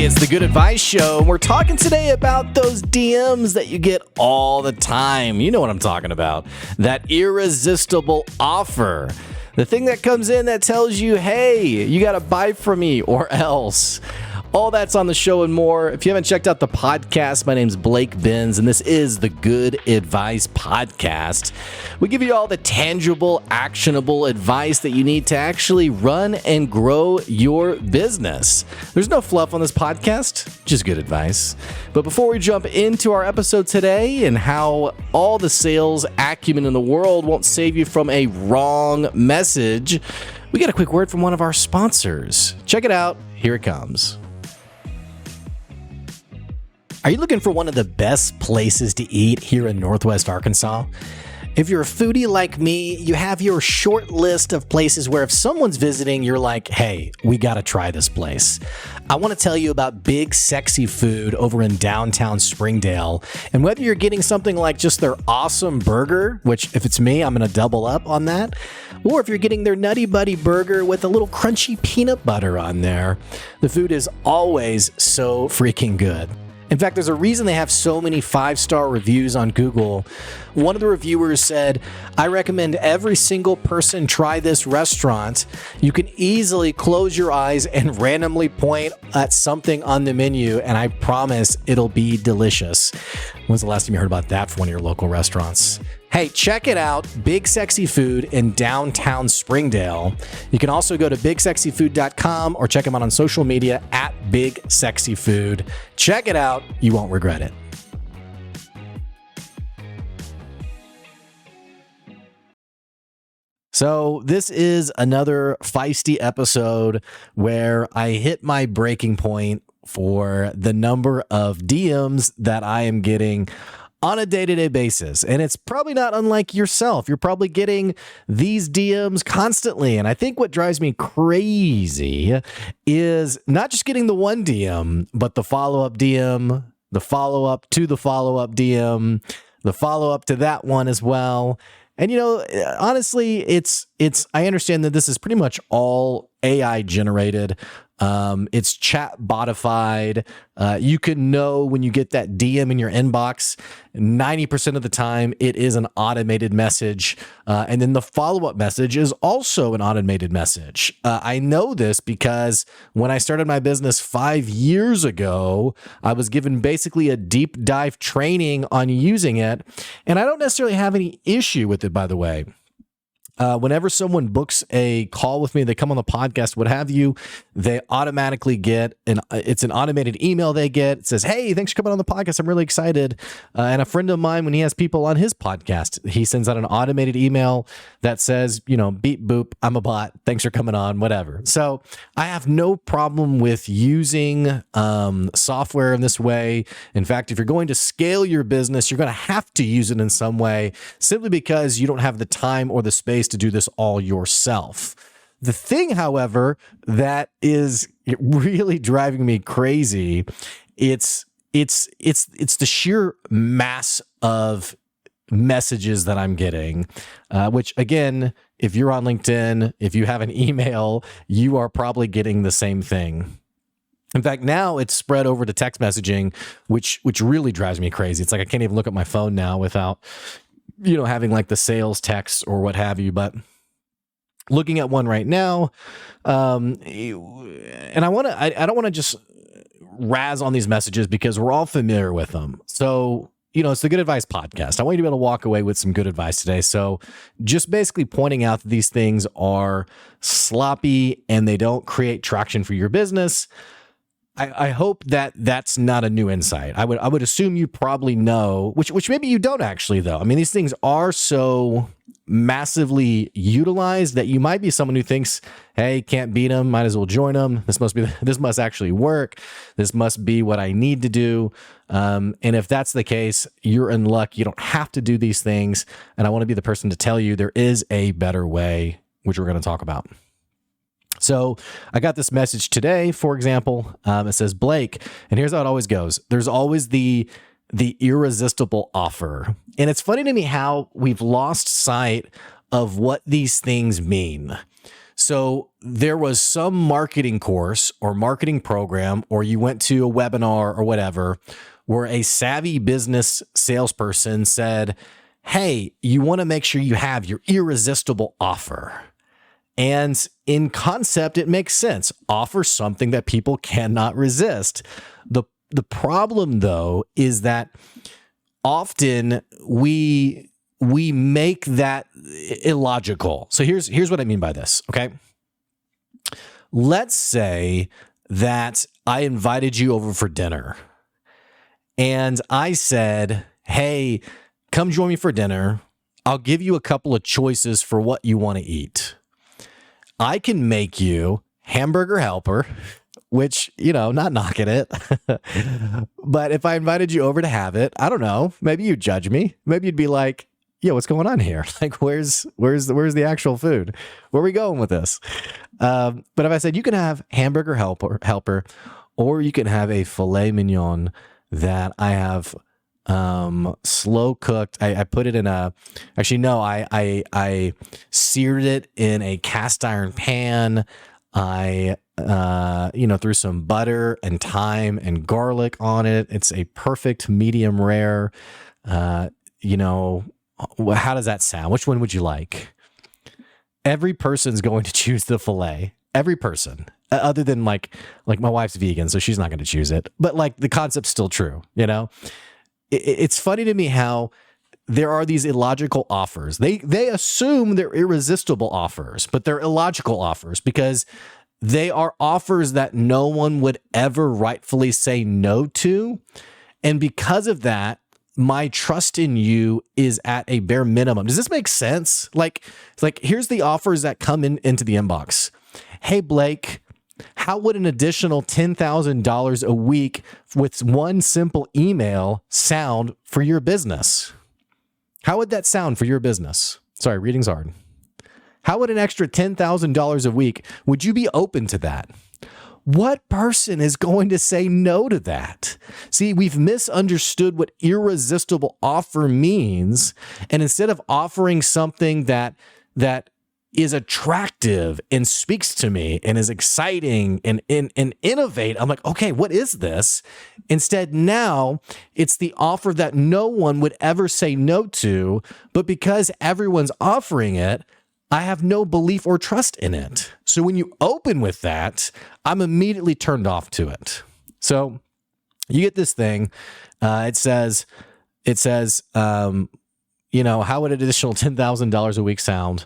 it's the Good Advice Show. We're talking today about those DMs that you get all the time. You know what I'm talking about. That irresistible offer. The thing that comes in that tells you, hey, you got to buy from me or else. All that's on the show and more. If you haven't checked out the podcast, my name's Blake Benz, and this is the Good Advice Podcast. We give you all the tangible, actionable advice that you need to actually run and grow your business. There's no fluff on this podcast, just good advice. But before we jump into our episode today and how all the sales acumen in the world won't save you from a wrong message, we got a quick word from one of our sponsors. Check it out. Here it comes. Are you looking for one of the best places to eat here in Northwest Arkansas? If you're a foodie like me, you have your short list of places where if someone's visiting, you're like, hey, we got to try this place. I want to tell you about Big Sexy Food over in downtown Springdale. And whether you're getting something like just their awesome burger, which if it's me, I'm going to double up on that, or if you're getting their Nutty Buddy burger with a little crunchy peanut butter on there, the food is always so freaking good. In fact, there's a reason they have so many 5-star reviews on Google. One of the reviewers said, I recommend every single person try this restaurant. You can easily close your eyes and randomly point at something on the menu, and I promise it'll be delicious. When's the last time you heard about that from one of your local restaurants? Hey, check it out, Big Sexy Food in downtown Springdale. You can also go to bigsexyfood.com or check them out on social media at Big Sexy Food. Check it out. You won't regret it. So this is another feisty episode where I hit my breaking point for the number of DMs that I am getting on a day-to-day basis. And it's probably not unlike yourself. You're probably getting these DMs constantly. And I think what drives me crazy is not just getting the one DM, but the follow-up DM, the follow-up to the follow-up DM, the follow-up to that one as well. And, you know, honestly, I understand that this is pretty much all AI generated. It's chat botified. You can know when you get that DM in your inbox, 90% of the time it is an automated message. And then the follow-up message is also an automated message. I know this because when I started my business 5 years ago, I was given basically a deep dive training on using it. And I don't necessarily have any issue with it, by the way. Whenever someone books a call with me, they come on the podcast, what have you, they automatically get it's an automated email they get. It says, hey, thanks for coming on the podcast. I'm really excited. And a friend of mine, when he has people on his podcast, he sends out an automated email that says, you know, beep, boop, I'm a bot. Thanks for coming on, whatever. So I have no problem with using software in this way. In fact, if you're going to scale your business, you're going to have to use it in some way simply because you don't have the time or the space to do this all yourself. The thing, however, that is really driving me crazy, it's the sheer mass of messages that I'm getting, which again, if you're on LinkedIn, if you have an email, you are probably getting the same thing. In fact, now it's spread over to text messaging, which really drives me crazy. It's like I can't even look at my phone now without, you know, having like the sales text or what have you. But looking at one right now, and I don't want to just razz on these messages because we're all familiar with them. So, you know, it's the Good Advice Podcast. I want you to be able to walk away with some good advice today. So just basically pointing out that these things are sloppy and they don't create traction for your business. I hope that that's not a new insight. I would assume you probably know, which maybe you don't actually though. I mean, these things are so massively utilized that you might be someone who thinks, hey, can't beat them, might as well join them. This must actually work. This must be what I need to do. And if that's the case, you're in luck. You don't have to do these things. And I want to be the person to tell you there is a better way, which we're going to talk about. So I got this message today, for example. It says, Blake, and here's how it always goes. There's always the irresistible offer. And it's funny to me how we've lost sight of what these things mean. So there was some marketing course or marketing program, or you went to a webinar or whatever, where a savvy business salesperson said, hey, you want to make sure you have your irresistible offer. And in concept, it makes sense. Offer something that people cannot resist. The problem, though, is that often we make that illogical. So here's what I mean by this, okay? Let's say that I invited you over for dinner and I said, hey, come join me for dinner. I'll give you a couple of choices for what you want to eat. I can make you hamburger helper, which, not knocking it. But if I invited you over to have it, I don't know, maybe you'd judge me. Maybe you'd be like, yeah, what's going on here? Like, where's the actual food? Where are we going with this? But if I said you can have hamburger helper, or you can have a filet mignon that I have slow cooked. I put it in I seared it in a cast iron pan. I threw some butter and thyme and garlic on it. It's a perfect medium rare. How does that sound? Which one would you like? Every person's going to choose the filet. Every person, other than like my wife's vegan, so she's not going to choose it. But like the concept's still true. It's funny to me how there are these illogical offers. They assume they're irresistible offers, but they're illogical offers because they are offers that no one would ever rightfully say no to. And because of that, my trust in you is at a bare minimum. Does this make sense? Like here's the offers that come into the inbox. Hey, Blake, how would an additional $10,000 a week with one simple email sound for your business? How would that sound for your business? Sorry, reading's hard. How would an extra $10,000 a week, would you be open to that? What person is going to say no to that? See, we've misunderstood what irresistible offer means. And instead of offering something that is attractive and speaks to me and is exciting and innovate, I'm like, okay, what is this? Instead, now it's the offer that no one would ever say no to, but because everyone's offering it, I have no belief or trust in it. So when you open with that, I'm immediately turned off to it. So you get this thing. It says, how would an additional $10,000 a week sound?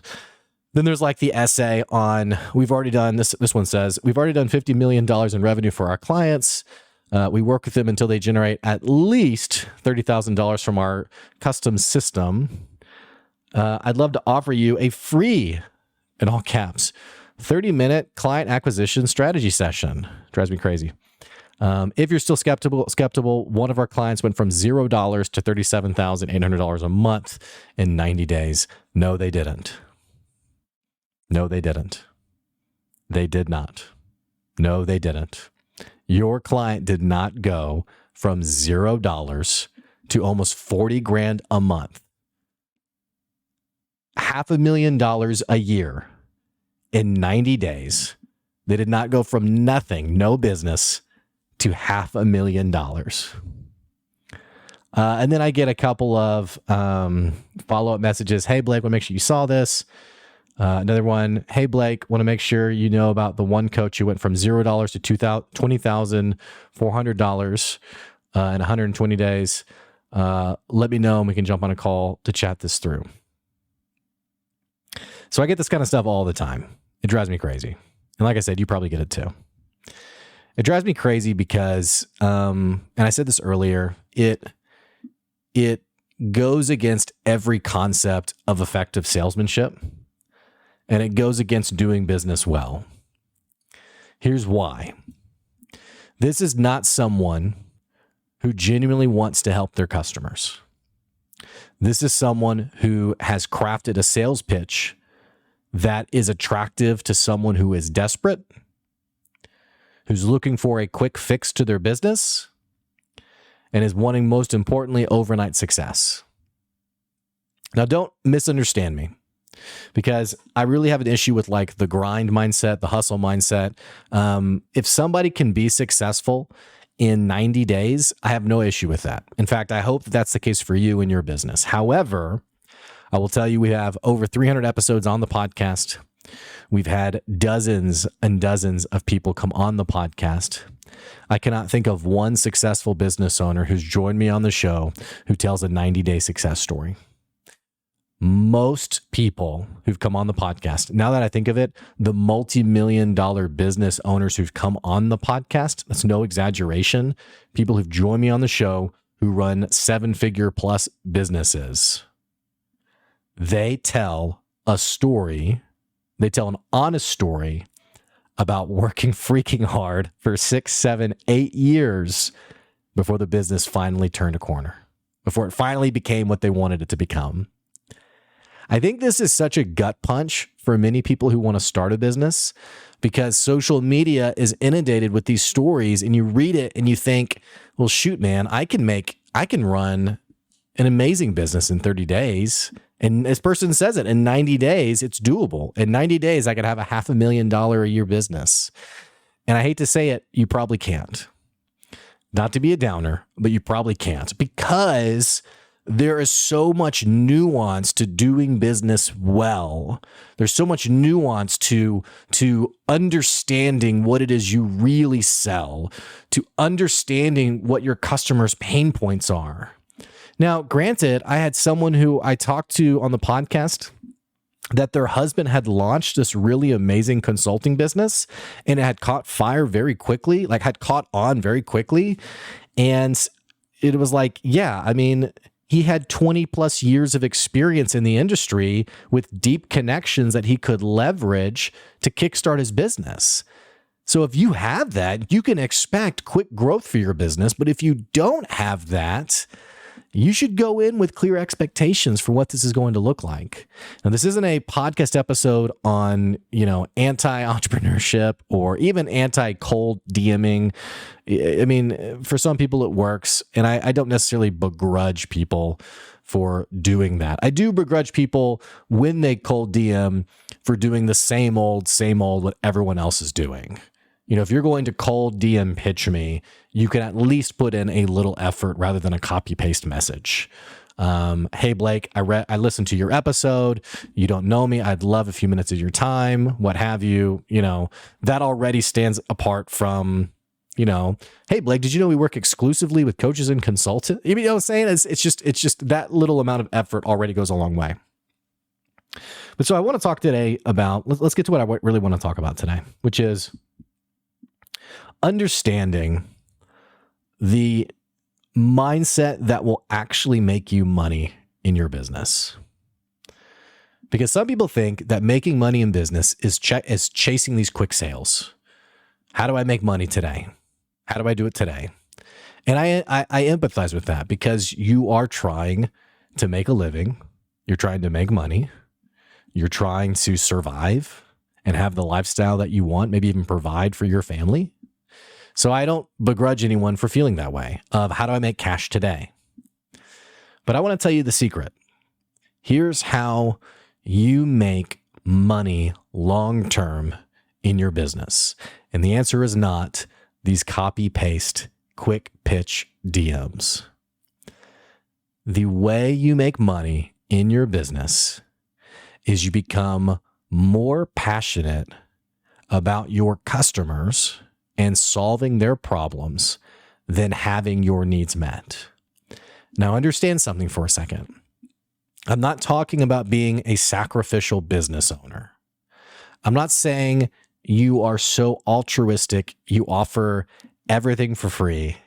Then there's like the essay on, we've already done this. This one says, we've already done $50 million in revenue for our clients. We work with them until they generate at least $30,000 from our custom system. I'd love to offer you a free, in all caps, 30-minute client acquisition strategy session. Drives me crazy. If you're still skeptical, one of our clients went from $0 to $37,800 a month in 90 days. No, they didn't. No, they didn't. They did not. No, they didn't. Your client did not go from $0 to almost $40,000 a month. $500,000 a year in 90 days. They did not go from nothing, no business, to $500,000. And then I get a couple of follow-up messages. Hey, Blake, want to make sure you saw this. Another one. Hey, Blake, want to make sure you know about the one coach who went from $0 to $20,400 in 120 days. Let me know and we can jump on a call to chat this through. So I get this kind of stuff all the time. It drives me crazy. And like I said, you probably get it too. It drives me crazy because, and I said this earlier, it goes against every concept of effective salesmanship, and it goes against doing business well. Here's why. This is not someone who genuinely wants to help their customers. This is someone who has crafted a sales pitch that is attractive to someone who is desperate, who's looking for a quick fix to their business, and is wanting, most importantly, overnight success. Now, don't misunderstand me. because I really have an issue with like the grind mindset, the hustle mindset. If somebody can be successful in 90 days, I have no issue with that. In fact, I hope that that's the case for you and your business. However, I will tell you, we have over 300 episodes on the podcast. We've had dozens and dozens of people come on the podcast. I cannot think of one successful business owner who's joined me on the show who tells a 90-day success story. Most people who've come on the podcast, now that I think of it, the multi-million-dollar business owners who've come on the podcast, that's no exaggeration, people who've joined me on the show who run 7-figure plus businesses, they tell a story, they tell an honest story about working freaking hard for 6, 7, 8 years before the business finally turned a corner, before it finally became what they wanted it to become. I think this is such a gut punch for many people who want to start a business, because social media is inundated with these stories, and you read it and you think, well, shoot, man, I can run an amazing business in 30 days. And this person says it in 90 days, it's doable. In 90 days, I could have a $500,000 a year business. And I hate to say it, you probably can't. Not to be a downer, but you probably can't, because there is so much nuance to doing business well. There's so much nuance to understanding what it is you really sell, to understanding what your customers' pain points are. Now, granted, I had someone who I talked to on the podcast that their husband had launched this really amazing consulting business, and it had caught fire very quickly, like had caught on very quickly. And it was like, yeah, I mean, he had 20 plus years of experience in the industry with deep connections that he could leverage to kickstart his business. So if you have that, you can expect quick growth for your business. But if you don't have that, you should go in with clear expectations for what this is going to look like. Now, this isn't a podcast episode on, anti-entrepreneurship or even anti-cold DMing. I mean, for some people it works, and I don't necessarily begrudge people for doing that. I do begrudge people when they cold DM for doing the same old what everyone else is doing. If you're going to cold DM pitch me, you can at least put in a little effort rather than a copy paste message. Hey, Blake, I listened to your episode. You don't know me. I'd love a few minutes of your time, what have you. That already stands apart from, hey, Blake, did you know we work exclusively with coaches and consultants? You know what I'm saying? It's just that little amount of effort already goes a long way. But so I want to talk today about, let's get to what I really want to talk about today, which is understanding the mindset that will actually make you money in your business. Because some people think that making money in business is chasing these quick sales. How do I make money today? How do I do it today? And I empathize with that, because you are trying to make a living. You're trying to make money. You're trying to survive and have the lifestyle that you want, maybe even provide for your family. So I don't begrudge anyone for feeling that way of how do I make cash today? But I want to tell you the secret. Here's how you make money long-term in your business. And the answer is not these copy-paste, quick pitch DMs. The way you make money in your business is you become more passionate about your customers and solving their problems than having your needs met. Now, understand something for a second. I'm not talking about being a sacrificial business owner. I'm not saying you are so altruistic, you offer everything for free,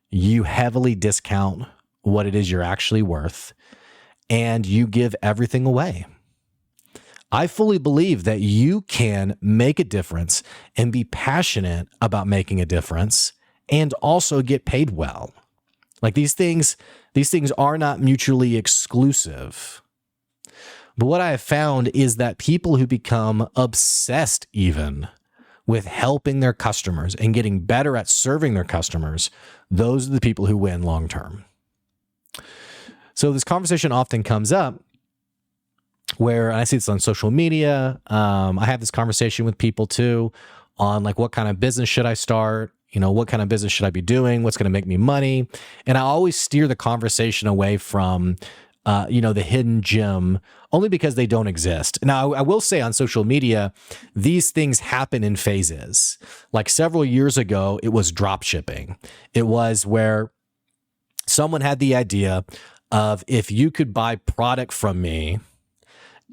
you heavily discount what it is you're actually worth, and you give everything away. I fully believe that you can make a difference and be passionate about making a difference and also get paid well. Like these things are not mutually exclusive. But what I have found is that people who become obsessed even with helping their customers and getting better at serving their customers, those are the people who win long term. So this conversation often comes up where I see this on social media. I have this conversation with people too on like, what kind of business should I start? What kind of business should I be doing? What's going to make me money? And I always steer the conversation away from, the hidden gem, only because they don't exist. Now, I will say on social media, these things happen in phases. Like several years ago, it was drop shipping. It was where someone had the idea of, if you could buy product from me,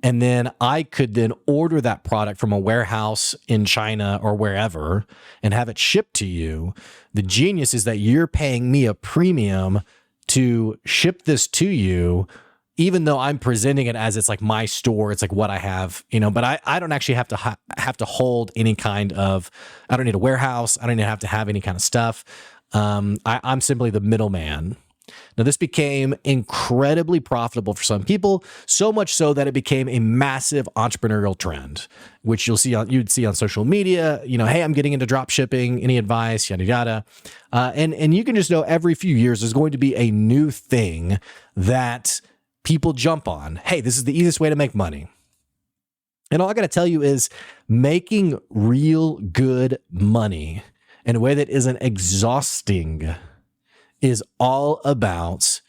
and then I could then order that product from a warehouse in China or wherever and have it shipped to you. The genius is that you're paying me a premium to ship this to you, even though I'm presenting it as it's like my store, it's like what I have, but I don't actually have to have to hold any kind of, I don't need a warehouse. I don't even have to have any kind of stuff. I'm simply the middleman. Now, this became incredibly profitable for some people, so much so that it became a massive entrepreneurial trend, which you'd see on social media. Hey, I'm getting into drop shipping. Any advice? Yada yada. And you can just know every few years there's going to be a new thing that people jump on. Hey, this is the easiest way to make money. And all I got to tell you is, making real good money in a way that isn't exhausting is all about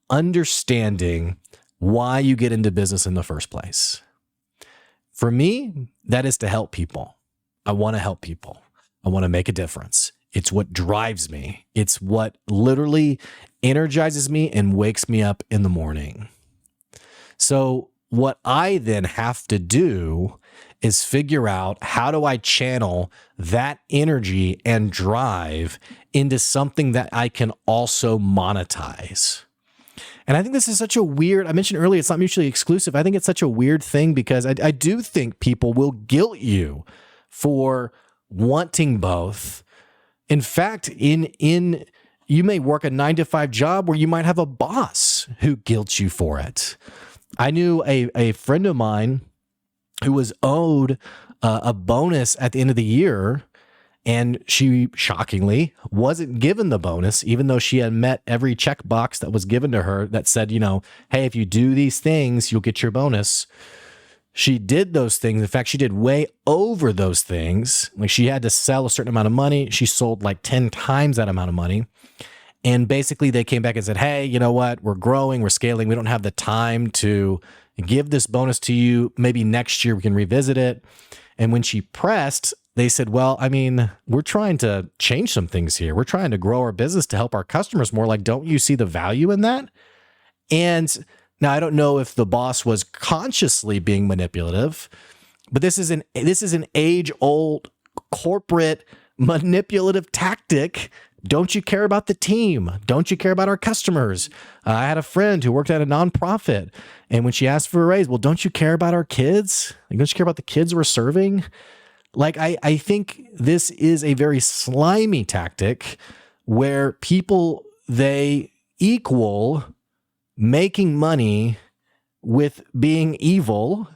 understanding why you get into business in the first place. For me, that is to help people. I want to help people. I want to make a difference. It's what drives me. It's what literally energizes me and wakes me up in the morning. So what I then have to do is figure out, how do I channel that energy and drive into something that I can also monetize? And I think this is such a weird, I mentioned earlier, it's not mutually exclusive. I think it's such a weird thing, because I do think people will guilt you for wanting both. In fact, you may work a 9-to-5 job where you might have a boss who guilts you for it. I knew a friend of mine who was owed a bonus at the end of the year, and she shockingly wasn't given the bonus, even though she had met every checkbox that was given to her that said, hey, if you do these things, you'll get your bonus. She did those things. In fact, she did way over those things. Like, she had to sell a certain amount of money. She sold like 10 times that amount of money. And basically they came back and said, hey, you know what? We're growing, we're scaling. We don't have the time to give this bonus to you. Maybe next year we can revisit it. And when she pressed, they said, well, I mean, we're trying to change some things here. We're trying to grow our business to help our customers more. Like, don't you see the value in that? And now, I don't know if the boss was consciously being manipulative, but this is an age-old corporate manipulative tactic. Don't you care about the team? Don't you care about our customers? I had a friend who worked at a nonprofit, and when she asked for a raise, well, don't you care about our kids? Like, don't you care about the kids we're serving? Like, I think this is a very slimy tactic where people, they equal making money with being evil,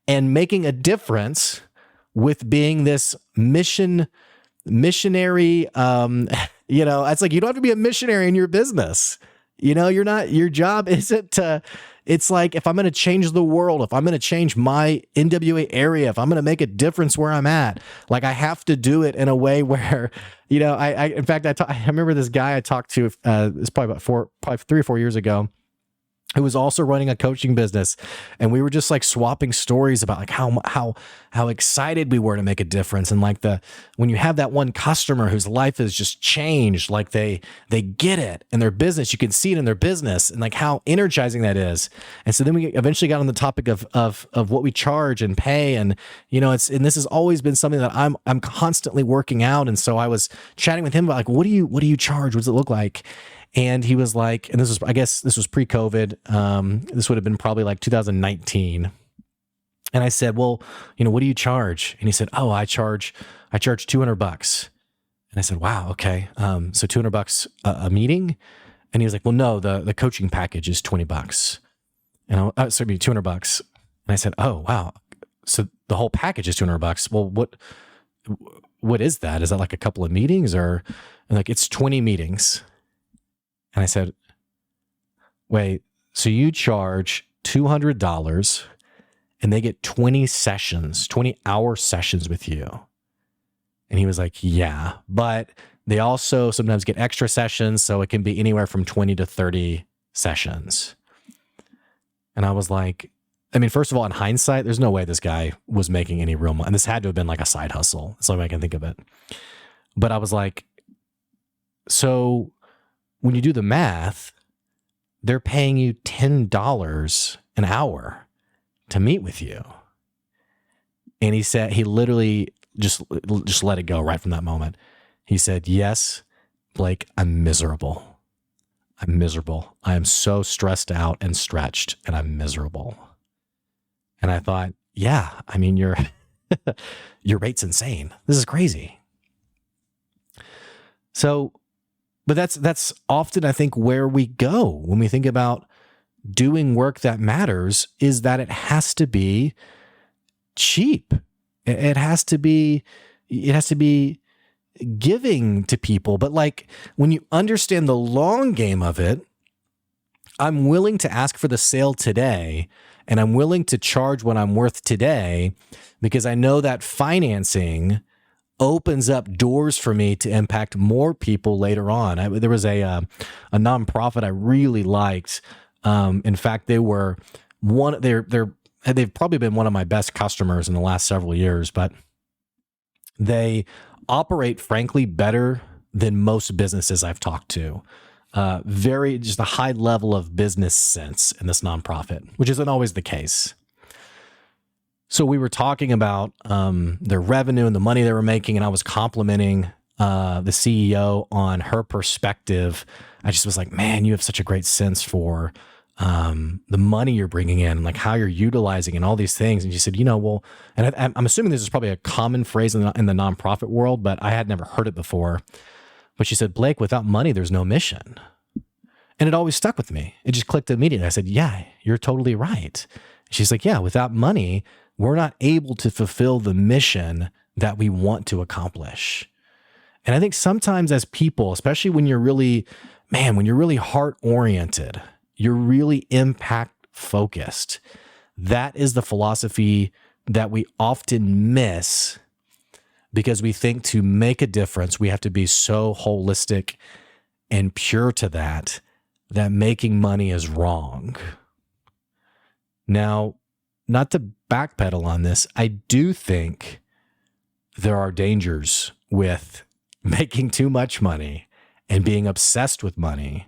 and making a difference with being this missionary, it's like, you don't have to be a missionary in your business. You're not, your job isn't to, it's like, if I'm going to change the world, if I'm going to change my NWA area, if I'm going to make a difference where I'm at, like, I have to do it in a way where, in fact, I remember this guy I talked to, it's probably 3 or 4 years ago, who was also running a coaching business. And we were just like swapping stories about like how excited we were to make a difference. And like when you have that one customer whose life has just changed, like they get it in their business, you can see it in their business, and like how energizing that is. And so then we eventually got on the topic of what we charge and pay. And, and this has always been something that I'm constantly working out. And so I was chatting with him about like, what do you charge? What does it look like? And he was like, and I guess this was pre-COVID. This would have been probably like 2019. And I said, well, what do you charge? And he said, oh, I charge $200. And I said, wow, okay. So $200 a meeting? And he was like, well, no, the coaching package is $20. And sorry, $200. And I said, oh, wow. So the whole package is $200. Well, what is that? Is that like a couple of meetings, or like it's 20 meetings? And I said, wait, so you charge $200 and they get 20-hour sessions with you. And he was like, yeah, but they also sometimes get extra sessions. So it can be anywhere from 20 to 30 sessions. And I was like, I mean, first of all, in hindsight, there's no way this guy was making any real money. And this had to have been like a side hustle. That's the only way I can think of it. But I was like, so when you do the math, they're paying you $10 an hour to meet with you. And he said, he literally just let it go right from that moment. He said, yes, Blake, I'm miserable. I'm miserable. I am so stressed out and stretched, and I'm miserable. And I thought, yeah, I mean, your rate's insane. This is crazy. So, but that's often, I think, where we go when we think about doing work that matters, is that it has to be cheap. It has to be giving to people. But like, when you understand the long game of it, I'm willing to ask for the sale today, and I'm willing to charge what I'm worth today, because I know that financing opens up doors for me to impact more people later on. There was a nonprofit I really liked. In fact, they've probably been one of my best customers in the last several years, but they operate, frankly, better than most businesses I've talked to. Just a high level of business sense in this nonprofit, which isn't always the case. So we were talking about their revenue and the money they were making, and I was complimenting the CEO on her perspective. I just was like, man, you have such a great sense for the money you're bringing in, and like how you're utilizing and all these things. And she said, well, and I'm assuming this is probably a common phrase in the nonprofit world, but I had never heard it before. But she said, Blake, without money, there's no mission. And it always stuck with me. It just clicked immediately. I said, yeah, you're totally right. She's like, yeah, without money, we're not able to fulfill the mission that we want to accomplish. And I think sometimes as people, especially when you're really heart-oriented, you're really impact-focused, that is the philosophy that we often miss, because we think to make a difference, we have to be so holistic and pure to that making money is wrong. Now, not to backpedal on this, I do think there are dangers with making too much money and being obsessed with money.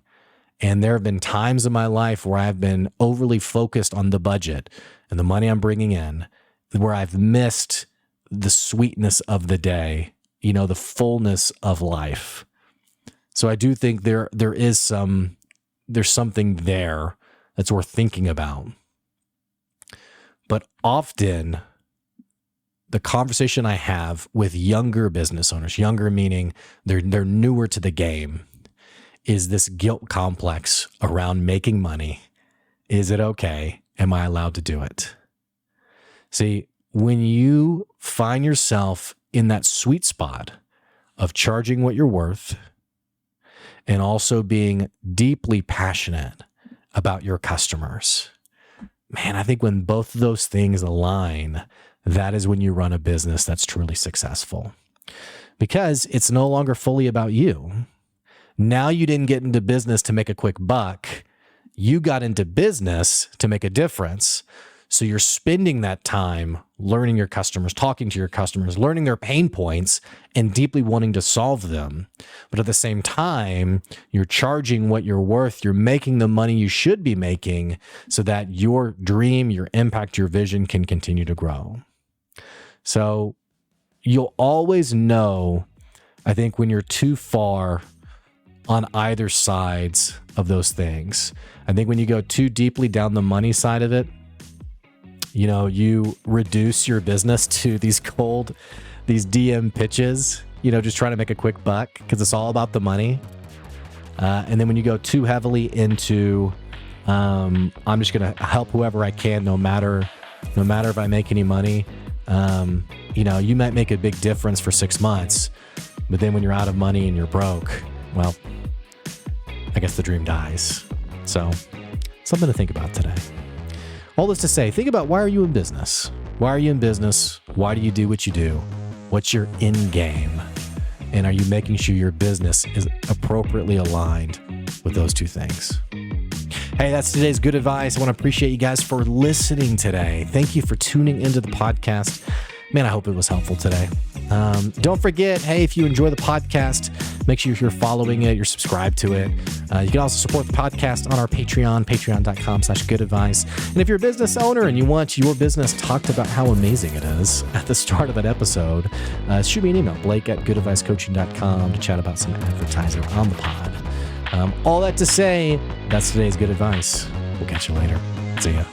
And there have been times in my life where I've been overly focused on the budget and the money I'm bringing in, where I've missed the sweetness of the day, the fullness of life. So I do think there's something there that's worth thinking about. But often the conversation I have with younger business owners, younger meaning they're newer to the game, is this guilt complex around making money. Is it okay? Am I allowed to do it? See, when you find yourself in that sweet spot of charging what you're worth and also being deeply passionate about your customers, man, I think when both of those things align, that is when you run a business that's truly successful, because it's no longer fully about you. Now you didn't get into business to make a quick buck. You got into business to make a difference. So you're spending that time learning your customers, talking to your customers, learning their pain points, and deeply wanting to solve them. But at the same time, you're charging what you're worth. You're making the money you should be making so that your dream, your impact, your vision can continue to grow. So you'll always know, I think, when you're too far on either sides of those things. I think when you go too deeply down the money side of it, you reduce your business to these DM pitches, just trying to make a quick buck because it's all about the money. And then when you go too heavily into, I'm just going to help whoever I can, no matter if I make any money, you might make a big difference for 6 months, but then when you're out of money and you're broke, well, I guess the dream dies. So something to think about today. All this to say, think about, why are you in business? Why are you in business? Why do you do what you do? What's your end game? And are you making sure your business is appropriately aligned with those two things? Hey, that's today's good advice. I want to appreciate you guys for listening today. Thank you for tuning into the podcast. Man, I hope it was helpful today. Don't forget, hey, if you enjoy the podcast, make sure you're following it, you're subscribed to it. You can also support the podcast on our Patreon, patreon.com/goodadvice. And if you're a business owner and you want your business talked about how amazing it is at the start of an episode, shoot me an email, blake@goodadvicecoaching.com, to chat about some advertising on the pod. All that to say, that's today's good advice. We'll catch you later. See ya.